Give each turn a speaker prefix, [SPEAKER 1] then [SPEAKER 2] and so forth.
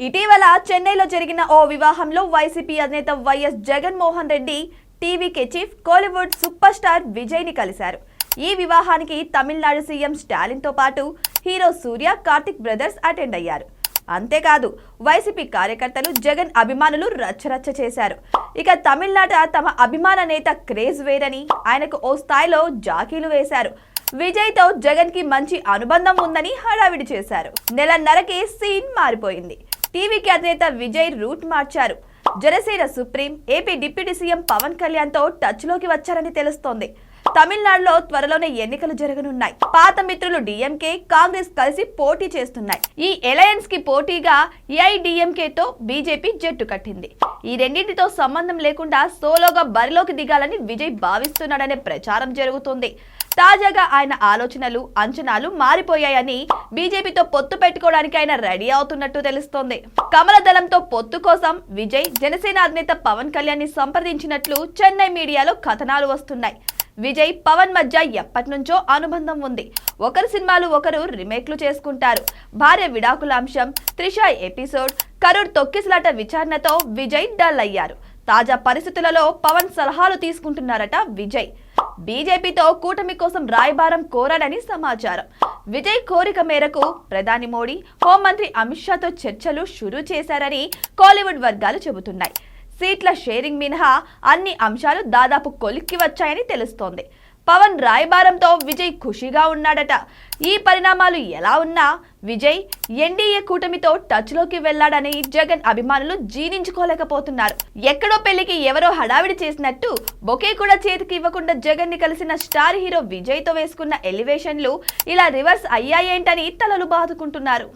[SPEAKER 1] ఇటీవల చెన్నైలో జరిగిన ఓ వివాహంలో వైసీపీ అధినేత YS Jaganmohan Reddy TVK chief Kollywood super star Vijay ని కలిశారు. ఈ వివాహానికి తమిళనాడు సీఎం స్టాలిన్ తో పాటు హీరో సూర్య, కార్తిక్ బ్రదర్స్ అటెండ్ అయ్యారు. అంతేకాదు వైసీపీ కార్యకర్తలు, జగన్ అభిమానులు రచ్చరచ్చ చేశారు. ఇక తమిళనాట తమ అభిమాన నేత క్రేజ్ వేరని ఆయనకు ఓ స్థాయిలో జాకీలు వేశారు. విజయ్ తో జగన్ కి మంచి అనుబంధం ఉందని హడావిడి చేశారు. నెలన్నరకే సీన్ మారిపోయింది. టీవీకి అధినేత విజయ్ రూట్ మార్చారు. Janasena supreme, AP deputy CM Pawan Kalyan తో టచ్ లోకి వచ్చారని తెలుస్తోంది. తమిళనాడులో త్వరలోనే ఎన్నికలు జరగనున్నాయి. పాత మిత్రులు డిఎంకే, కాంగ్రెస్ కలిసి పోటీ చేస్తున్నాయి. ఈ అలయన్స్ కి పోటీగా ఏఐడిఎంకే తో బీజేపీ జట్టు కట్టింది. ఈ రెండింటితో సంబంధం లేకుండా సోలోగా బరిలోకి దిగాలని విజయ్ భావిస్తున్నాడనే ప్రచారం జరుగుతుంది. తాజాగా ఆయన ఆలోచనలు, అంచనాలు మారిపోయాయని, బీజేపీతో పొత్తు పెట్టుకోవడానికి ఆయన రెడీ అవుతున్నట్టు తెలుస్తోంది. కమల దళంతో పొత్తు కోసం విజయ్ జనసేన అధినేత పవన్ కళ్యాణ్ ని సంప్రదించినట్లు చెన్నై మీడియాలో కథనాలు వస్తున్నాయి. విజయ్, పవన్ మధ్య ఎప్పటి నుంచో అనుబంధం ఉంది. ఒకరి సినిమాలు ఒకరు రీమేక్లు చేసుకుంటారు. భార్య విడాకుల అంశం, త్రిష ఎపిసోడ్, కరూర్ తొక్కిసలాట విచారణతో విజయ్ డల్ అయ్యారు. తాజా పరిస్థితులలో పవన్ సలహాలు తీసుకుంటున్నారట విజయ్. బీజేపీతో కూటమి కోసం రాయబారం కోరాడని సమాచారం. విజయ్ కోరిక మేరకు ప్రధాని మోడీ, హోంమంత్రి అమిత్ షాతో చర్చలు షురూ చేశారని కోలీవుడ్ వర్గాలు చెబుతున్నాయి. సీట్ల షేరింగ్ మినహా అన్ని అంశాలు దాదాపు కొలిక్కి వచ్చాయని తెలుస్తోంది. పవన్ రాయబారంతో విజయ్ ఖుషిగా ఉన్నాడట. ఈ పరిణామాలు ఎలా ఉన్నా విజయ్ ఎన్డీఏ కూటమితో టచ్ లోకి వెళ్లాడని జగన్ అభిమానులు జీర్ణించుకోలేకపోతున్నారు. ఎక్కడో పెళ్లికి ఎవరో హడావిడి చేసినట్టు బొకే కూడా చేతికి ఇవ్వకుండా జగన్ ని కలిసిన స్టార్ హీరో విజయ్ తో వేసుకున్న ఎలివేషన్లు ఇలా రివర్స్ అయ్యాయేంటని తలలు బాదుకుంటున్నారు.